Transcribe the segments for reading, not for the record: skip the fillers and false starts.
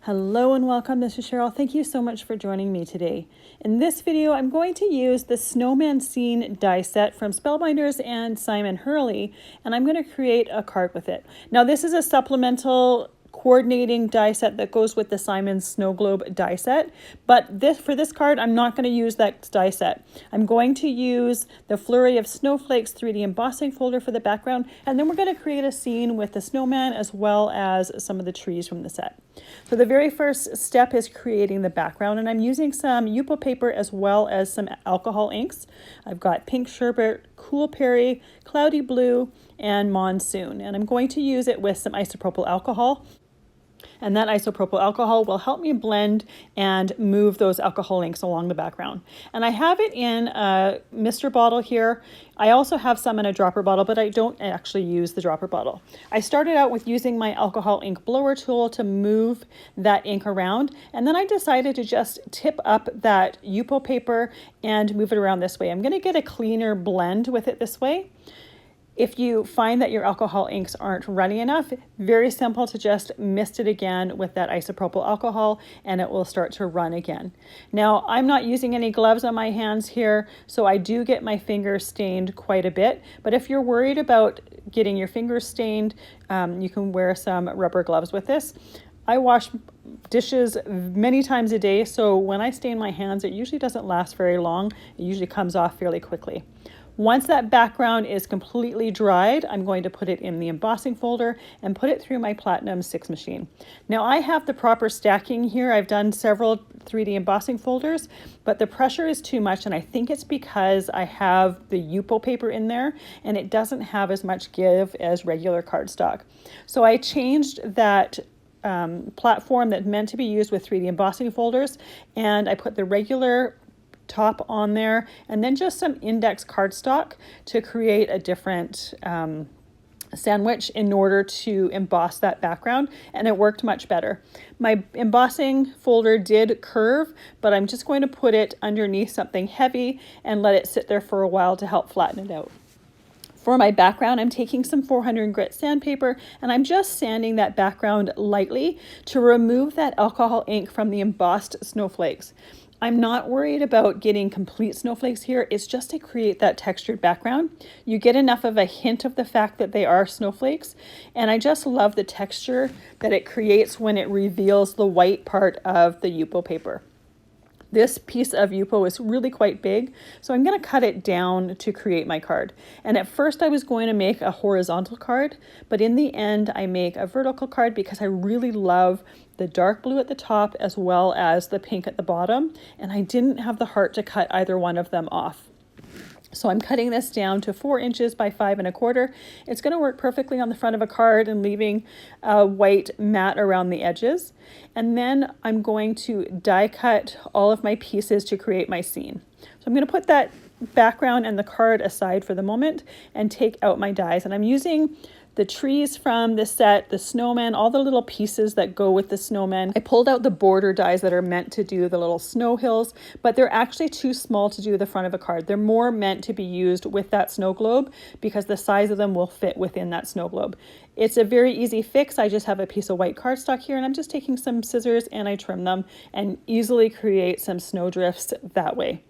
Hello and welcome, this is Cheryl. Thank you so much for joining me today. In this video, I'm going to use the Snowman Scene die set from Spellbinders and Simon Hurley, and I'm going to create a card with it. Now this is a supplemental coordinating die set that goes with the Simon Snow Globe die set, but for this card I'm not going to use that die set. I'm going to use the Flurry of Snowflakes 3D embossing folder for the background, and then we're going to create a scene with the snowman as well as some of the trees from the set. So the very first step is creating the background, and I'm using some Yupo paper as well as some alcohol inks. I've got pink sherbet, cool peri, cloudy blue, and monsoon, and I'm going to use it with some isopropyl alcohol. And that isopropyl alcohol will help me blend and move those alcohol inks along the background. And I have it in a mister bottle here. I also have some in a dropper bottle, but I don't actually use the dropper bottle. I started out with using my alcohol ink blower tool to move that ink around, and then I decided to just tip up that Yupo paper and move it around this way. I'm going to get a cleaner blend with it this way. If you find that your alcohol inks aren't runny enough, very simple to just mist it again with that isopropyl alcohol and it will start to run again. Now, I'm not using any gloves on my hands here, so I do get my fingers stained quite a bit. But if you're worried about getting your fingers stained, you can wear some rubber gloves with this. I wash dishes many times a day, so when I stain my hands, it usually doesn't last very long. It usually comes off fairly quickly. Once that background is completely dried, I'm going to put it in the embossing folder and put it through my Platinum 6 machine. Now I have the proper stacking here. I've done several 3D embossing folders, but the pressure is too much, and I think it's because I have the Yupo paper in there and it doesn't have as much give as regular cardstock. So I changed that platform that's meant to be used with 3D embossing folders, and I put the regular top on there and then just some index cardstock to create a different sandwich in order to emboss that background, and it worked much better. My embossing folder did curve, but I'm just going to put it underneath something heavy and let it sit there for a while to help flatten it out. For my background, I'm taking some 400 grit sandpaper and I'm just sanding that background lightly to remove that alcohol ink from the embossed snowflakes. I'm not worried about getting complete snowflakes here. It's just to create that textured background. You get enough of a hint of the fact that they are snowflakes, and I just love the texture that it creates when it reveals the white part of the Yupo paper. This piece of Yupo is really quite big, so I'm going to cut it down to create my card. And at first I was going to make a horizontal card, but in the end I make a vertical card because I really love the dark blue at the top as well as the pink at the bottom, and I didn't have the heart to cut either one of them off. So I'm cutting this down to 4 inches by 5 1/4. It's going to work perfectly on the front of a card and leaving a white mat around the edges. And then I'm going to die cut all of my pieces to create my scene. So I'm going to put that background and the card aside for the moment and take out my dies. And I'm using the trees from the set, the snowman, all the little pieces that go with the snowman. I pulled out the border dies that are meant to do the little snow hills, but they're actually too small to do the front of a card. They're more meant to be used with that snow globe because the size of them will fit within that snow globe. It's a very easy fix. I just have a piece of white cardstock here and I'm just taking some scissors and I trim them and easily create some snow drifts that way.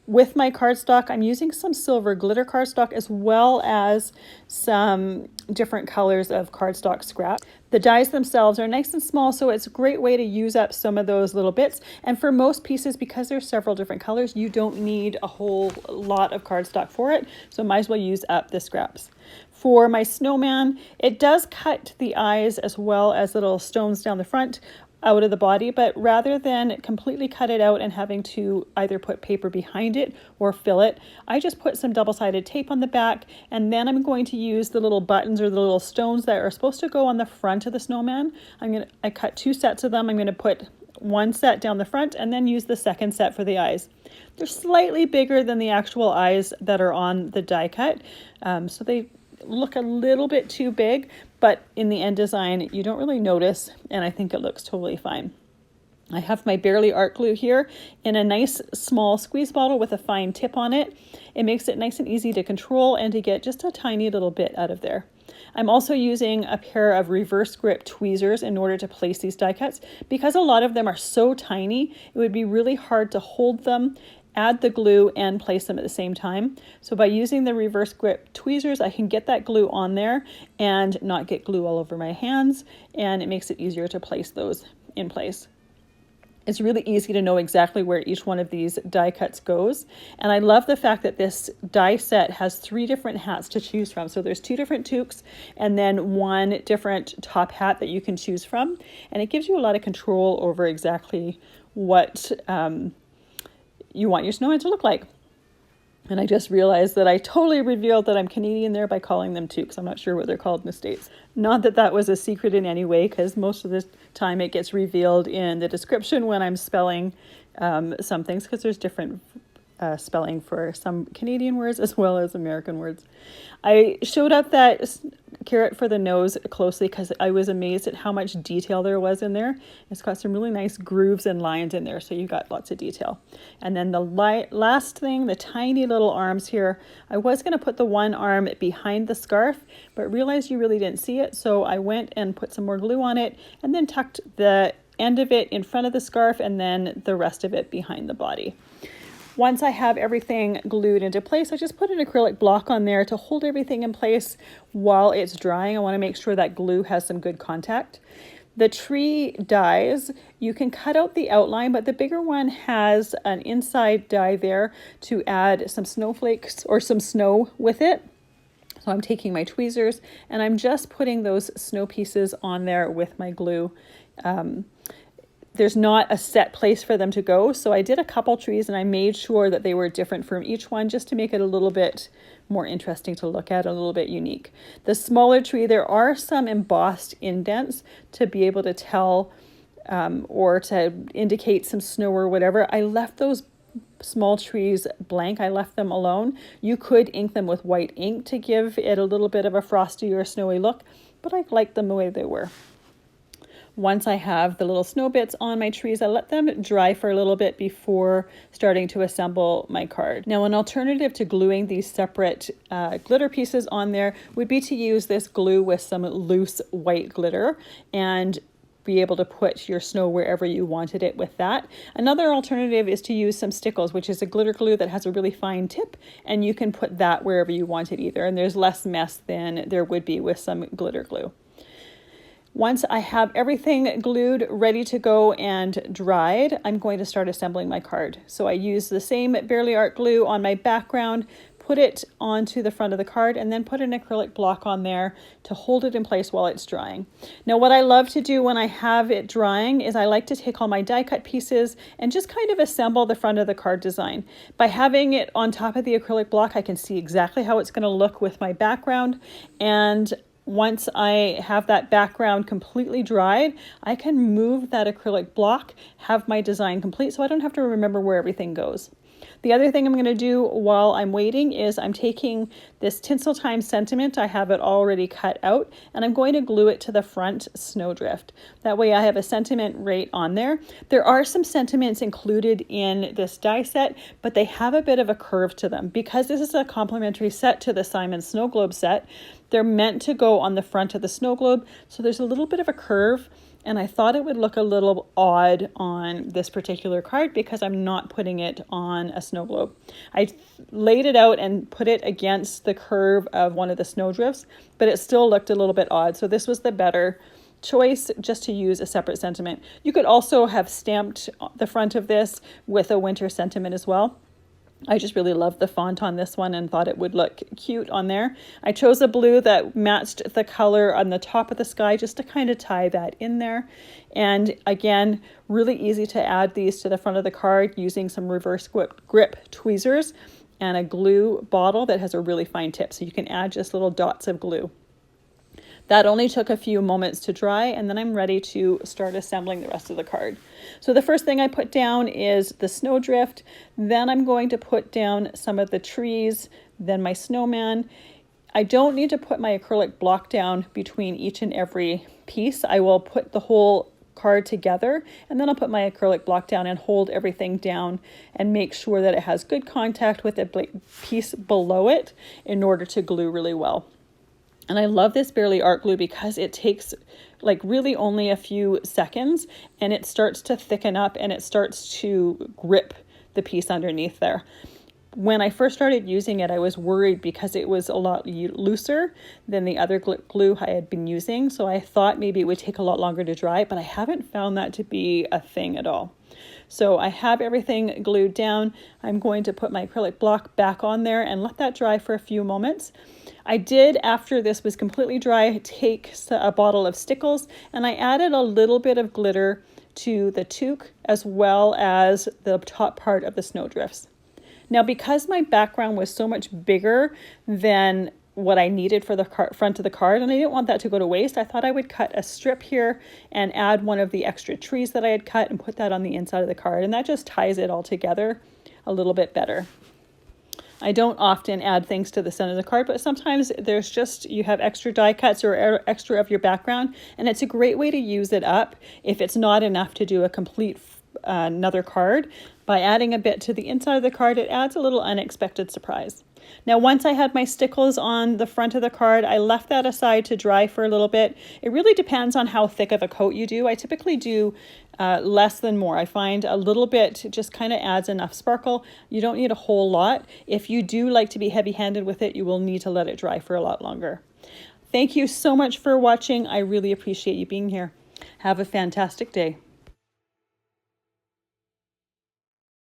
With my cardstock, I'm using some silver glitter cardstock as well as some different colors of cardstock scrap. The dies themselves are nice and small, so it's a great way to use up some of those little bits. And for most pieces, because there's several different colors, you don't need a whole lot of cardstock for it, so might as well use up the scraps. For my snowman, it does cut the eyes as well as little stones down the front out of the body, but rather than completely cut it out and having to either put paper behind it or fill it, I just put some double-sided tape on the back, and then I'm going to use the little buttons or the little stones that are supposed to go on the front of the snowman. I cut 2 sets of them. I'm going to put 1 set down the front and then use the second set for the eyes. They're slightly bigger than the actual eyes that are on the die cut, so they look a little bit too big, but in the end design you don't really notice, and I think it looks totally fine. I have my Barely Art Glue here in a nice small squeeze bottle with a fine tip on it. It makes it nice and easy to control and to get just a tiny little bit out of there. I'm also using a pair of reverse grip tweezers in order to place these die cuts. Because a lot of them are so tiny, it would be really hard to hold them, add the glue, and place them at the same time. So by using the reverse grip tweezers, I can get that glue on there and not get glue all over my hands, and it makes it easier to place those in place. It's really easy to know exactly where each one of these die cuts goes. And I love the fact that this die set has 3 different hats to choose from. So there's 2 different toques and then 1 different top hat that you can choose from. And it gives you a lot of control over exactly what you want your snowman to look like. And I just realized that I totally revealed that I'm Canadian there by calling them toques. I'm not sure what they're called in the States. Not that that was a secret in any way, because most of the time it gets revealed in the description when I'm spelling some things, because there's different spelling for some Canadian words as well as American words. I showed up that carrot for the nose closely because I was amazed at how much detail there was in there. It's got some really nice grooves and lines in there, so you got lots of detail. And then the last thing, the tiny little arms here, I was going to put the one arm behind the scarf, but realized you really didn't see it, so I went and put some more glue on it and then tucked the end of it in front of the scarf and then the rest of it behind the body. Once I have everything glued into place, I just put an acrylic block on there to hold everything in place while it's drying. I want to make sure that glue has some good contact. The tree dies, you can cut out the outline, but the bigger one has an inside die there to add some snowflakes or some snow with it. So I'm taking my tweezers and I'm just putting those snow pieces on there with my glue. There's not a set place for them to go, so I did a couple trees and I made sure that they were different from each one just to make it a little bit more interesting to look at, a little bit unique. The smaller tree, there are some embossed indents to be able to tell or to indicate some snow or whatever. I left those small trees blank. I left them alone. You could ink them with white ink to give it a little bit of a frosty or snowy look, but I liked them the way they were. Once I have the little snow bits on my trees, I let them dry for a little bit before starting to assemble my card. Now, an alternative to gluing these separate glitter pieces on there would be to use this glue with some loose white glitter and be able to put your snow wherever you wanted it with that. Another alternative is to use some Stickles, which is a glitter glue that has a really fine tip, and you can put that wherever you want it either, and there's less mess than there would be with some glitter glue. Once I have everything glued, ready to go and dried, I'm going to start assembling my card. So I use the same Barely Art glue on my background, put it onto the front of the card, and then put an acrylic block on there to hold it in place while it's drying. Now, what I love to do when I have it drying is I like to take all my die cut pieces and just kind of assemble the front of the card design. By having it on top of the acrylic block, I can see exactly how it's going to look with my background, and once I have that background completely dried, I can move that acrylic block, have my design complete, so I don't have to remember where everything goes. The other thing I'm going to do while I'm waiting is I'm taking this Tinsel Time sentiment, I have it already cut out, and I'm going to glue it to the front snowdrift. That way I have a sentiment right on there. There are some sentiments included in this die set, but they have a bit of a curve to them. Because this is a complementary set to the Simon Snow Globe set, they're meant to go on the front of the snow globe, so there's a little bit of a curve, and I thought it would look a little odd on this particular card because I'm not putting it on a snow globe. I laid it out and put it against the curve of one of the snowdrifts, but it still looked a little bit odd, so this was the better choice, just to use a separate sentiment. You could also have stamped the front of this with a winter sentiment as well. I just really love the font on this one and thought it would look cute on there. I chose a blue that matched the color on the top of the sky just to kind of tie that in there. And again, really easy to add these to the front of the card using some reverse grip tweezers and a glue bottle that has a really fine tip. So you can add just little dots of glue. That only took a few moments to dry, and then I'm ready to start assembling the rest of the card. So the first thing I put down is the snowdrift, then I'm going to put down some of the trees, then my snowman. I don't need to put my acrylic block down between each and every piece. I will put the whole card together, and then I'll put my acrylic block down and hold everything down and make sure that it has good contact with the piece below it in order to glue really well. And I love this Barely Art glue because it takes like really only a few seconds and it starts to thicken up and it starts to grip the piece underneath there. When I first started using it, I was worried because it was a lot looser than the other glue I had been using. So I thought maybe it would take a lot longer to dry, but I haven't found that to be a thing at all. So I have everything glued down. I'm going to put my acrylic block back on there and let that dry for a few moments. I did, after this was completely dry, take a bottle of Stickles and I added a little bit of glitter to the toque as well as the top part of the snowdrifts. Now, because my background was so much bigger than what I needed for the front of the card, and I didn't want that to go to waste, I thought I would cut a strip here and add one of the extra trees that I had cut and put that on the inside of the card, and that just ties it all together a little bit better. I don't often add things to the center of the card, but sometimes there's just, you have extra die cuts or extra of your background, and it's a great way to use it up if it's not enough to do a complete another card. By adding a bit to the inside of the card, it adds a little unexpected surprise. Now, once I had my Stickles on the front of the card, I left that aside to dry for a little bit. It really depends on how thick of a coat you do. I typically do less than more. I find a little bit just kind of adds enough sparkle. You don't need a whole lot. If you do like to be heavy-handed with it, you will need to let it dry for a lot longer. Thank you so much for watching. I really appreciate you being here. Have a fantastic day.